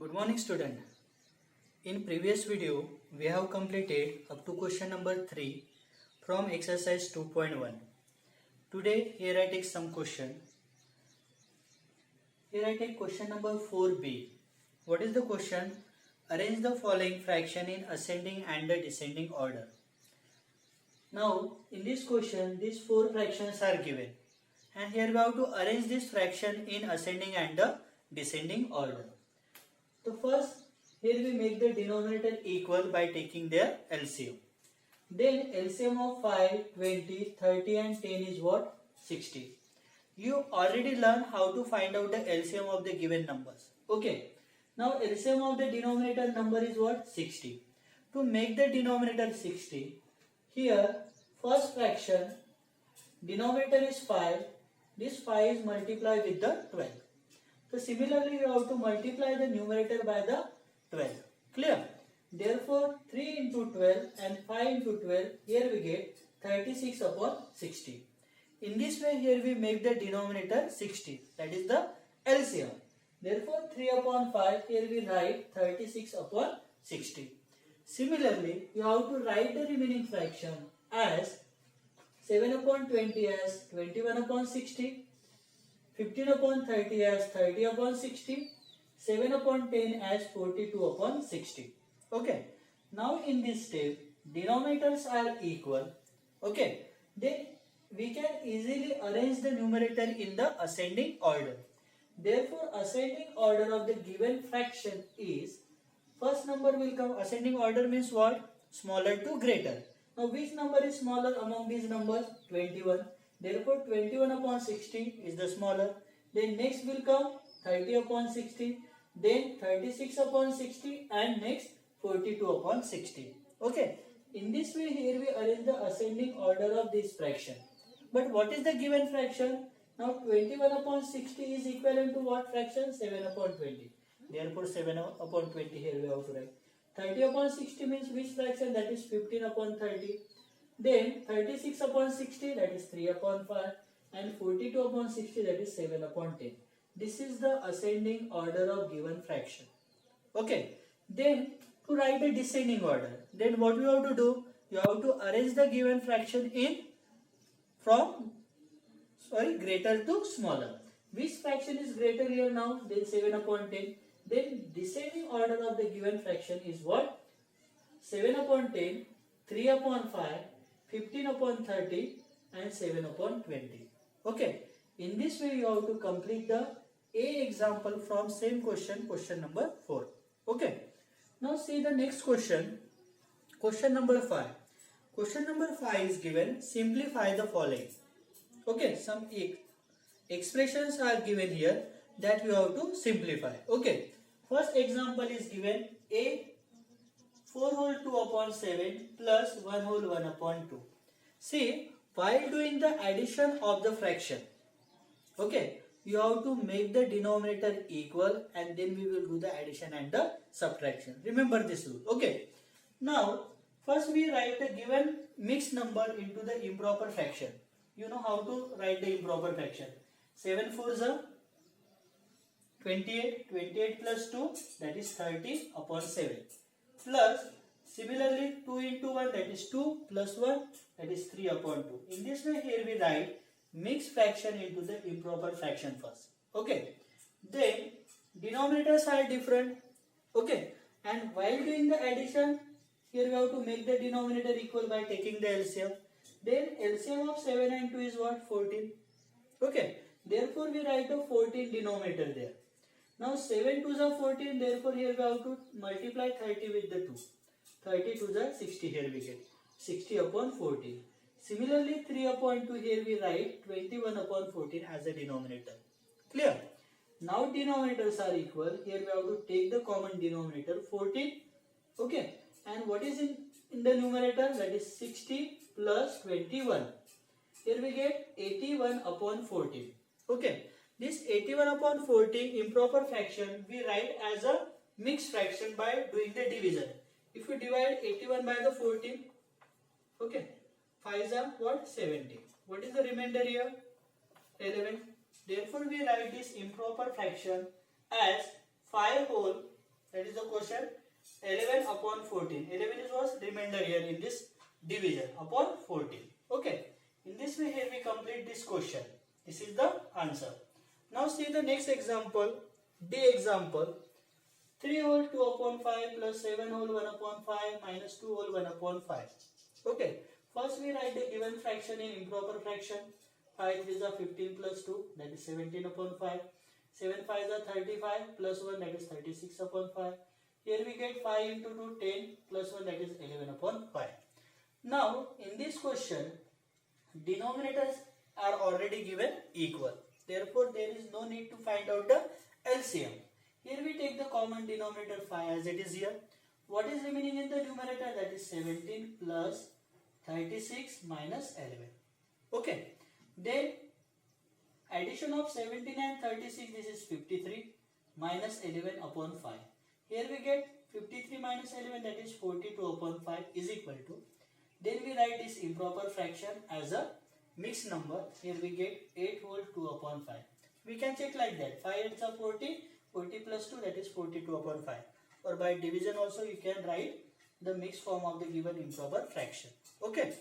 Good morning student. In previous video we have completed up to question number 3 from exercise 2.1. Today here I take some question. Here I take question number 4b. What is the question? Arrange the following fraction in ascending and the descending order. Now in this question these four fractions are given and here we have to arrange this fraction in ascending and the descending order. So first here we make the denominator equal by taking their LCM. Then LCM of 5, 20, 30 and 10 is what? 60. You already learned how to find out the LCM of the given numbers. Okay. Now LCM of the denominator number is what? 60. To make the denominator 60, here first fraction denominator is 5. This 5 is multiplied with the 12. So similarly you have to multiply the numerator by the 12. Clear? Therefore 3 into 12 and 5 into 12, here we get 36 upon 60. In this way here we make the denominator 60, that is the LCM. Therefore 3 upon 5, here we write 36 upon 60. Similarly you have to write the remaining fraction as 7 upon 20 as 21 upon 60. 15 upon 30 as 30 upon 60, 7 upon 10 as 42 upon 60. Okay. Now in this step, denominators are equal. Okay. Then we can easily arrange the numerator in the ascending order. Therefore, ascending order of the given fraction is, first number will come, ascending order means what? Smaller to greater. Now which number is smaller among these numbers? 21. Therefore 21 upon 60 is the smaller. Then next will come 30 upon 60. Then 36 upon 60 and next 42 upon 60. Okay. In this way here we arrange the ascending order of this fraction. But what is the given fraction? Now 21 upon 60 is equivalent to what fraction? 7 upon 20. Therefore 7 upon 20 here we have to write. 30 upon 60 means which fraction? That is 15 upon 30. Then 36 upon 60, that is 3 upon 5, and 42 upon 60, that is 7 upon 10. This is the ascending order of given fraction. Okay. Then to write the descending order, then what you have to do? You have to arrange the given fraction in from greater to smaller. Which fraction is greater here now? Then 7 upon 10. Then descending order of the given fraction is what? 7 upon 10, 3 upon 5, 15 upon 30 and 7 upon 20. Okay. In this way you have to complete the A example from same question, question number 4. Okay. Now see the next question. Question number 5. Question number 5 is given. Simplify the following. Okay. Some expressions are given here that you have to simplify. Okay. First example is given A 4 whole 2 upon 7 plus 1 whole 1 upon 2. See, while doing the addition of the fraction, okay, you have to make the denominator equal and then we will do the addition and the subtraction. Remember this rule. Okay. Now, first we write the given mixed number into the improper fraction. You know how to write the improper fraction. 7 4s are 28. 28 plus 2, that is 30 upon 7. Plus similarly 2 into 1, that is 2 plus 1, that is 3 upon 2. In this way here we write mixed fraction into the improper fraction first. Okay. Then denominators are different. Okay. And while doing the addition, here we have to make the denominator equal by taking the LCM. Then LCM of 7 and 2 is what? 14. Okay. Therefore we write a 14 denominator there. Now 7 2s are 14, therefore here we have to multiply 30 with the 2. 30 2s are 60, here we get 60 upon 14. Similarly 3 upon 2, here we write 21 upon 14 as a denominator. Clear? Now denominators are equal, here we have to take the common denominator 14. Okay. And what is in the numerator? That is 60 plus 21. Here we get 81 upon 14. Okay. This 81 upon 40 improper fraction we write as a mixed fraction by doing the division. If we divide 81 by the 14, okay, 5s are what? 70. What is the remainder here? 11. Therefore we write this improper fraction as 5 whole That is the question. 11 upon 14. 11 is was remainder here in this division upon 14. Okay. In this way here we complete this question. This is the answer. Now see the next example. D example. 3 whole 2 upon 5 plus 7 whole 1 upon 5 minus 2 whole 1 upon 5. Okay. First we write the given fraction in improper fraction. 5 3 is 15 plus 2, that is 17 upon 5. 7 5 is 35 plus 1, that is 36 upon 5. Here we get 5 into 2, 10 plus 1, that is 11 upon 5. Now in this question, denominators are already given equal. Therefore there is no need to find out the LCM. Here we take the common denominator 5 as it is here. What is remaining in the numerator? That is 17 plus 36 minus 11. Okay. Then addition of 17 and 36, this is 53 minus 11 upon 5. Here we get 53 minus 11, that is 42 upon 5 is equal to. Then we write this improper fraction as a mixed number. Here we get 8 whole 2 upon 5. We can check like that. 5 8s are 40, 40 plus 2, that is 42 upon 5. Or by division also you can write the mixed form of the given improper fraction. Okay.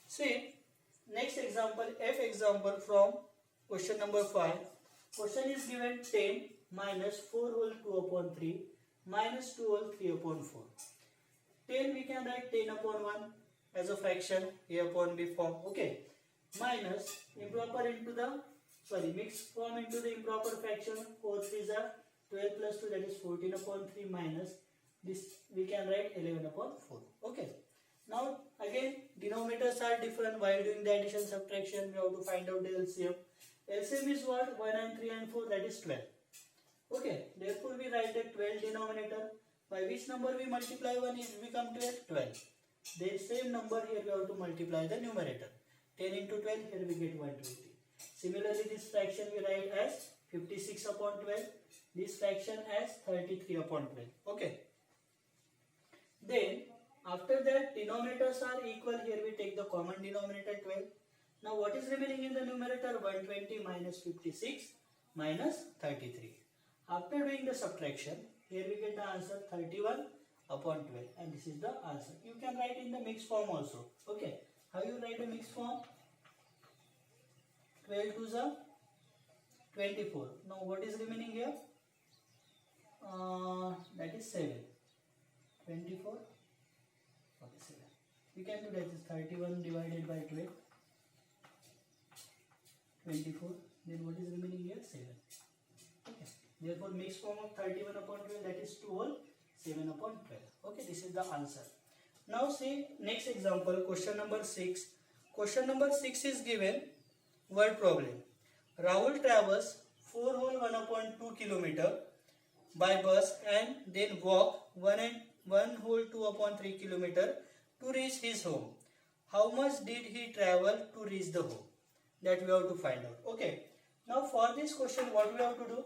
See, next example, F example from question number 5. Question is given 10 minus 4 whole 2 upon 3 minus 2 whole 3 upon 4. 10 we can write 10 upon 1 as a fraction, A upon B form. Okay. Minus improper into the, mixed form into the improper fraction. 4 3s are 12 plus 2, that is 14 upon 3 minus this we can write 11 upon 4. Okay. Now again denominators are different. While doing the addition subtraction we have to find out the LCM. LCM is what? 1 and 3 and 4, that is 12. Okay. Therefore we write the 12 denominator. By which number we multiply 1 is we come to a 12. The same number here we have to multiply the numerator. 10 into 12, here we get 120. Similarly this fraction we write as 56 upon 12. This fraction as 33 upon 12. Okay. Then after that denominators are equal. Here we take the common denominator 12. Now what is remaining in the numerator? 120 minus 56 minus 33. After doing the subtraction, here we get the answer 31 upon 12, and this is the answer. You can write in the mixed form also. Okay. How you write a mixed form? 12 to the 24. Now what is remaining here? That is 7. 24. 47. We can do that is 31 divided by 12. 24. Then what is remaining here? 7. Okay. Therefore mixed form of 31 upon 12, that is 2 whole 7 upon 12. Okay, this is the answer. Now see next example, question number 6. Question number 6 is given word problem. Rahul travels 4 whole 1 upon 2 kilometer by bus and then walk 1 whole 2 upon 3 kilometer to reach his home. How much did he travel to reach the home? That we have to find out. Okay. Now for this question what we have to do?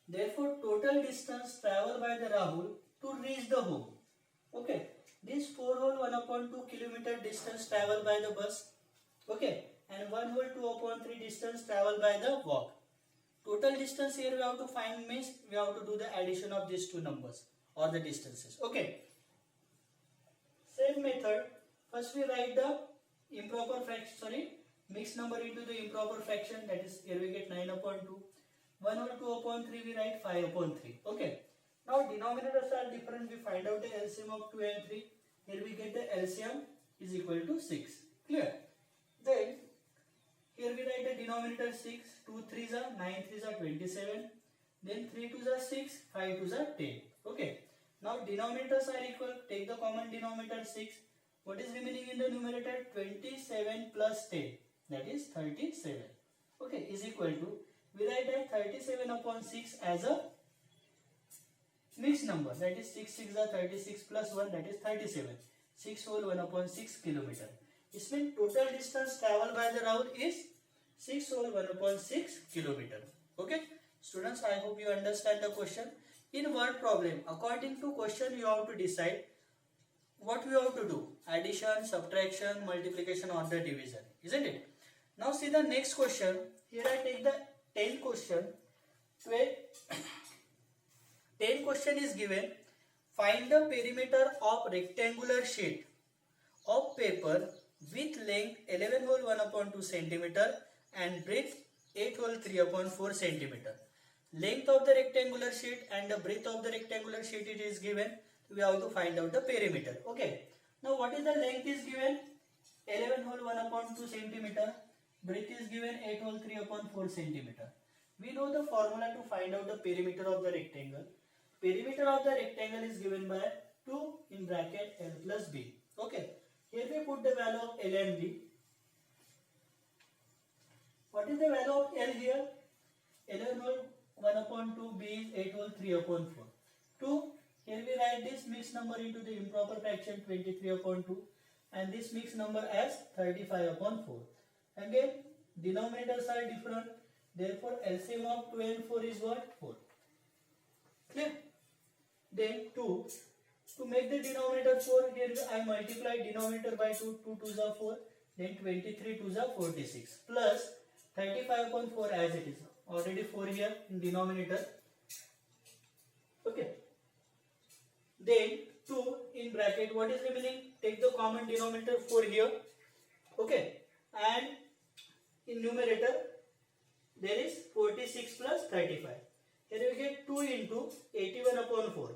Therefore total distance traveled by the Rahul to reach the home. Okay. This 4 whole 1 upon 2 kilometer distance traveled by the bus. Okay. And 1 whole 2 upon 3 distance traveled by the walk. Total distance here we have to find means we have to do the addition of these two numbers or the distances. Okay. Same method. First we write the improper fraction, mixed number into the improper fraction, that is here we get 9 upon 2. 1 over 2 upon 3 we write 5 upon 3. Okay. Now denominators are different. We find out the LCM of 2 and 3. Here we get the LCM is equal to 6. Clear? Then here we write the denominator 6. 2 3s are 9 3s are 27. Then 3 2s are 6. 5 2s are 10. Okay. Now denominators are equal. Take the common denominator 6. What is remaining in the numerator? 27 plus 10. That is 37. Okay. Is equal to. We write that 37 upon 6 as a mixed number. That is 6 6 are 36 plus 1, that is 37. 6 whole 1 upon 6 kilometer. This means total distance traveled by the Rahul is 6 whole 1 upon 6 kilometer. Okay. Students, I hope you understand the question. In word problem, according to question you have to decide what we have to do. Addition, subtraction, multiplication or the division. Isn't it? Now see the next question. Here I take the 10th question. 10 question is given. Find the perimeter of rectangular sheet of paper with length 11 whole 1 upon 2 centimeter and breadth 8 whole 3 upon 4 centimeter. Length of the rectangular sheet and the breadth of the rectangular sheet it is given. We have to find out the perimeter. Okay. Now what is the length is given? 11 whole 1 upon 2 centimeter. Breadth is given 8 whole 3 upon 4 centimeter. We know the formula to find out the perimeter of the rectangle. Perimeter of the rectangle is given by 2 in bracket L plus B. Okay. Here we put the value of L and B. What is the value of L here? 11 whole 1 upon 2, B is 8 whole 3 upon 4. 2. Here we write this mixed number into the improper fraction 23 upon 2 and this mixed number as 35 upon 4. Again, denominators are different. Therefore, LCM of 2 and 4 is what? 4. Clear? Then 2. To make the denominator 4, here I multiply denominator by 2. 2 2s are 4. Then 23 2s are 46. Plus 35 upon 4 as it is. Already 4 here in denominator. Okay. Then 2 in bracket. What is remaining? Take the common denominator 4 here. Okay. And in numerator there is 46 plus 35. Here we get 2 into 81 upon 4.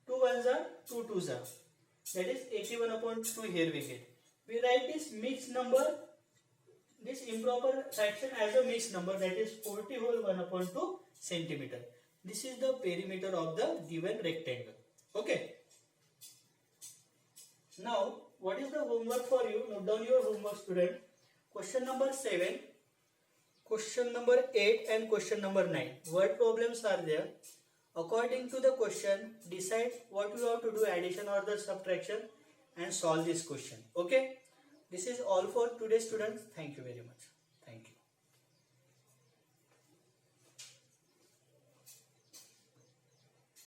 2 ones are 2 twos are. That is 81 upon 2 here we get. We write this mixed number, this improper fraction as a mixed number, that is 40 whole 1 upon 2 centimeter. This is the perimeter of the given rectangle. Okay. Now what is the homework for you? Note down your homework, student. Question number 7, question number 8 and question number 9. Word problems are there. According to the question, decide what you have to do, addition or the subtraction, and solve this question. Okay. This is all for today, students. Thank you very much.